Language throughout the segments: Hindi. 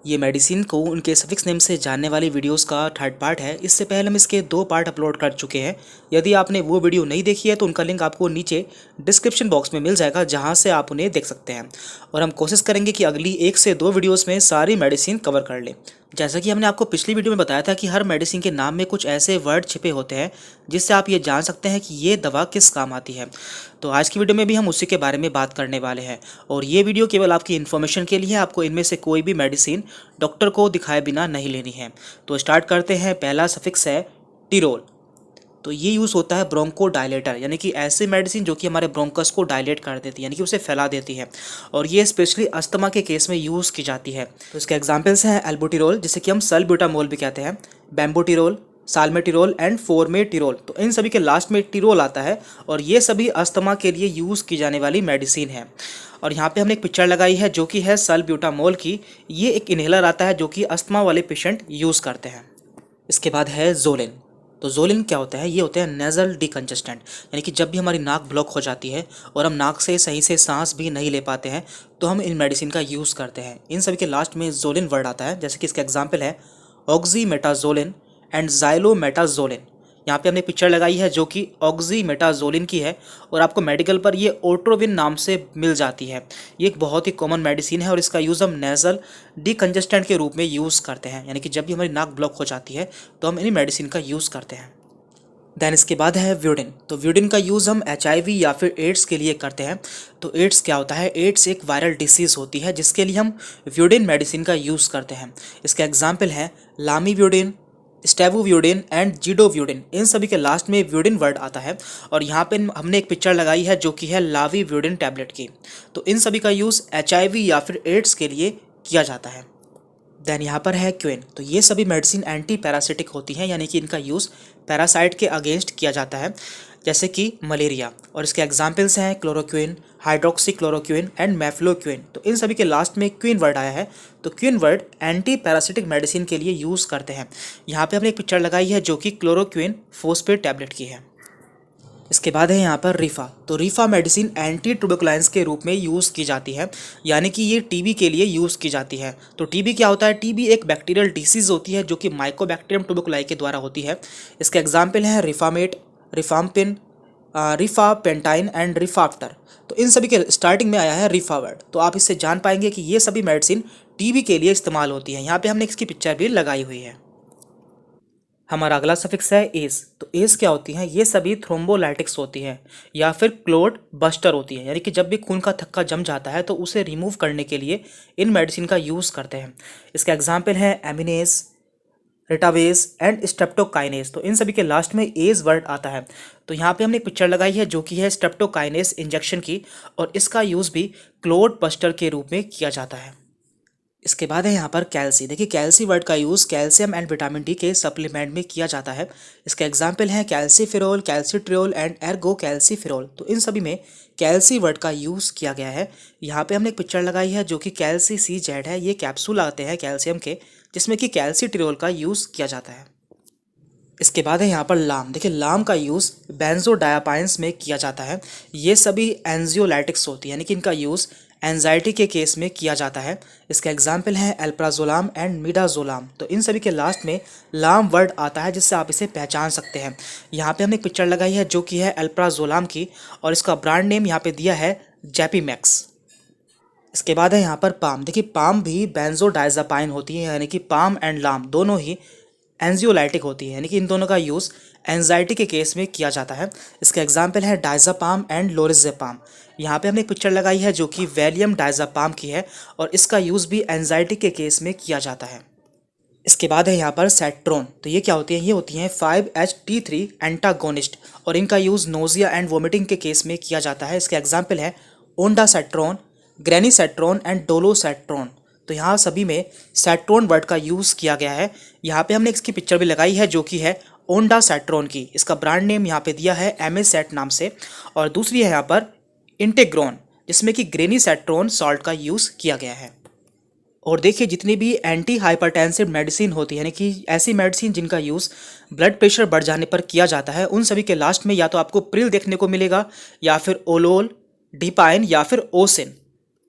ये मेडिसिन को उनके सफिक्स नेम से जानने वाली वीडियोस का थर्ड पार्ट है। इससे पहले हम इसके 2 पार्ट अपलोड कर चुके हैं। यदि आपने वो वीडियो नहीं देखी है तो उनका लिंक आपको नीचे डिस्क्रिप्शन बॉक्स में मिल जाएगा, जहां से आप उन्हें देख सकते हैं। और हम कोशिश करेंगे कि अगली 1 से 2 वीडियोस में सारी मेडिसिन कवर कर लें। जैसा कि हमने आपको पिछली वीडियो में बताया था कि हर मेडिसिन के नाम में कुछ ऐसे वर्ड छिपे होते हैं जिससे आप ये जान सकते हैं कि ये दवा किस काम आती है। तो आज की वीडियो में भी हम उसी के बारे में बात करने वाले हैं। और ये वीडियो केवल आपकी इन्फॉर्मेशन के लिए है, आपको इनमें से कोई भी मेडिसिन डॉक्टर को दिखाए बिना नहीं लेनी है। तो स्टार्ट करते हैं। पहला सफिक्स है टिरोल। तो ये यूज़ होता है ब्रोंको डायलेटर, यानी कि ऐसी मेडिसिन जो कि हमारे ब्रोंकस को डायलेट कर देती है, यानी कि उसे फैला देती है। और ये स्पेशली अस्थमा के केस में यूज़ की जाती है। तो इसके एग्जांपल्स हैं एल्बुटिरोल, जिसे कि हम सल्ब्यूटामोल भी कहते हैं, बेम्बोटिरोल, साल्मेटिरोल एंड फोर्मेटिरोल। तो इन सभी के लास्ट में टिरोल आता है और ये सभी अस्थमा के लिए यूज़ की जाने वाली मेडिसिन है। और यहाँ पे हमने एक पिक्चर लगाई है जो कि है सल्ब्यूटामोल की। ये एक इन्हेलर आता है जो कि अस्थमा वाले पेशेंट यूज़ करते हैं। इसके बाद है जोलिन। तो जोलिन क्या होता है? ये होता है नेज़ल डिकंजेस्टेंट, यानी कि जब भी हमारी नाक ब्लॉक हो जाती है और हम नाक से सही से सांस भी नहीं ले पाते हैं तो हम इन मेडिसिन का यूज़ करते हैं। इन सभी के लास्ट में जोलिन वर्ड आता है, जैसे कि इसका एग्जांपल है ऑक्सीमेटाजोलिन एंड ज़ाइलोमेटाजोलिन। यहाँ पे हमने पिक्चर लगाई है जो कि ऑक्सीमेटाजोलिन की है और आपको मेडिकल पर ये ओट्रोविन नाम से मिल जाती है। ये एक बहुत ही कॉमन मेडिसिन है और इसका यूज़ हम नेज़ल डिकंजेस्टेंट के रूप में यूज़ करते हैं, यानी कि जब भी हमारी नाक ब्लॉक हो जाती है तो हम इन मेडिसिन का यूज़ करते हैं। देन इसके बाद है व्यूडिन। तो व्यूडिन का यूज़ हम HIV या फिर एड्स के लिए करते हैं। तो एड्स क्या होता है? एड्स एक वायरल डिसीज़ होती है जिसके लिए हम व्यूडिन मेडिसिन का यूज़ करते हैं। इसका एग्जाम्पल है लामीव्यूडिन, स्टेवोव्यूडिन एंड जीडोव्यूडिन। इन सभी के लास्ट में व्यूडिन वर्ड आता है और यहाँ पे हमने एक पिक्चर लगाई है जो कि है लावीव्यूडिन टैबलेट की। तो इन सभी का यूज़ HIV या फिर एड्स के लिए किया जाता है। देन यहाँ पर है क्विन। तो ये सभी मेडिसिन एंटी पैरासिटिक होती हैं, यानी कि इनका यूज़ पैरासाइट के अगेंस्ट किया जाता है, जैसे कि मलेरिया। और इसके एग्जाम्पल्स हैं क्लोरोक्विन, हाइड्रोक्सीक्लोरोक्विन एंड मेफ्लोक्विन। तो इन सभी के लास्ट में क्विन वर्ड आया है। तो क्विन वर्ड एंटी पैरासिटिक मेडिसिन के लिए यूज़ करते हैं। यहाँ पे हमने एक पिक्चर लगाई है जो कि क्लोरोक्विन फोस्फेट टैबलेट की है। इसके बाद है यहाँ पर रिफा। तो रिफा मेडिसिन एंटी ट्यूबरकुलाइंस के रूप में यूज़ की जाती है, यानी कि ये टीबी के लिए यूज़ की जाती है। तो टीबी क्या होता है? टीबी एक बैक्टीरियल डिसीज़ होती है जो कि माइकोबैक्टीरियम ट्यूबरकुलाई के द्वारा होती है। इसके एग्जाम्पल हैं रिफामेट, रिफाम्पिन, रिफापेंटाइन एंड रिफाफ्टर। तो इन सभी के स्टार्टिंग में आया है रिफा वर्ड। तो आप इससे जान पाएंगे कि ये सभी मेडिसिन टीबी के लिए इस्तेमाल होती है। यहाँ पे हमने इसकी पिक्चर भी लगाई हुई है। हमारा अगला सफिक्स है एस। तो एस क्या होती हैं? ये सभी थ्रोम्बोलाइटिक्स होती हैं या फिर क्लोट बस्टर होती है, यानी कि जब भी खून का थक्का जम जाता है तो उसे रिमूव करने के लिए इन मेडिसिन का यूज़ करते हैं। इसका एग्जाम्पल है एमिनेस, रेटावेज एंड स्ट्रेप्टोकाइनेस। तो इन सभी के लास्ट में एज वर्ड आता है। तो यहाँ पे हमने एक पिक्चर लगाई है जो कि है स्ट्रेप्टोकाइनेस इंजेक्शन की, और इसका यूज़ भी क्लोट बस्टर के रूप में किया जाता है। इसके बाद है यहाँ पर कैल्सी। देखिए, कैल्सी वर्ड का use calcium and vitamin D के सप्लीमेंट में किया जाता है। इसके एग्जाम्पल हैं calciferol, calcitriol and Ergo calciferol. तो इन सभी में कैल्सी वर्ड का यूज़ किया गया है। यहाँ पे हमने एक पिक्चर लगाई है जो कि कैल्सी सी जेड है। ये कैप्सूल आते हैं कैल्शियम के, जिसमें कि कैल्सीट्रियोल का यूज़ किया जाता है। इसके बाद है यहाँ पर लाम। देखिए, लाम का यूज़ बेंजोडायापाइंस में किया जाता है। ये सभी एंजियोलाइटिक्स होती है, यानी कि इनका यूज़ एंजाइटी के केस में किया जाता है। इसका एग्जाम्पल है एल्प्राजोलाम एंड मिडाजोलाम। तो इन सभी के लास्ट में लाम वर्ड आता है, जिससे आप इसे पहचान सकते हैं। यहाँ पे हमने एक पिक्चर लगाई है जो कि है एल्प्राजोलाम की, और इसका ब्रांड नेम यहाँ पे दिया है जैपीमैक्स। इसके बाद है यहाँ पर पाम। देखिए, पाम भी बेंजोडाइजापाइन होती है, यानी कि पाम एंड लाम दोनों ही एंजियोलाइटिक होती है, यानी कि इन दोनों का यूज़ एंजाइटी के केस में किया जाता है। इसका एग्जाम्पल है डाइजापाम एंड लोरिजेपाम। यहाँ पे हमने एक पिक्चर लगाई है जो कि वैलियम डाइजापाम की है, और इसका यूज़ भी एंजाइटी के केस में किया जाता है। इसके बाद है यहाँ पर सेट्रोन। तो ये क्या होती हैं? ये होती हैं 5-HT3 एंटागोनिस्ट, और इनका यूज़ नोजिया एंड वोमिटिंग के केस में किया जाता है। इसके एग्जाम्पल है ओंडासेट्रोन, ग्रेनीसेट्रोन एंड डोलोसेट्रोन। तो यहाँ सभी में सेट्रोन वर्ड का यूज़ किया गया है। यहाँ पे हमने इसकी पिक्चर भी लगाई है जो कि है ओंडासेट्रोन की। इसका ब्रांड नेम यहाँ पे दिया है एमेसेट नाम से, और दूसरी है यहाँ पर इंटेग्रोन, जिसमें कि ग्रेनीसेट्रोन सॉल्ट का यूज़ किया गया है। और देखिए, जितनी भी एंटी हाइपरटेंसिव मेडिसिन होती है, यानी कि ऐसी मेडिसिन जिनका यूज़ ब्लड प्रेशर बढ़ जाने पर किया जाता है, उन सभी के लास्ट में या तो आपको प्रिल देखने को मिलेगा, या फिर ओलोल, डिपाइन या फिर ओसिन।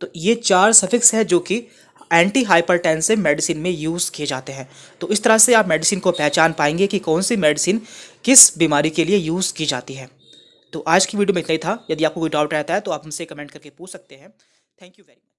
तो ये 4 सफिक्स है जो कि एंटी हाइपरटेंसिव मेडिसिन में यूज़ किए जाते हैं। तो इस तरह से आप मेडिसिन को पहचान पाएंगे कि कौन सी मेडिसिन किस बीमारी के लिए यूज़ की जाती है। तो आज की वीडियो में इतना ही था। यदि आपको कोई डाउट रहता है तो आप हमसे कमेंट करके पूछ सकते हैं। Thank you very much.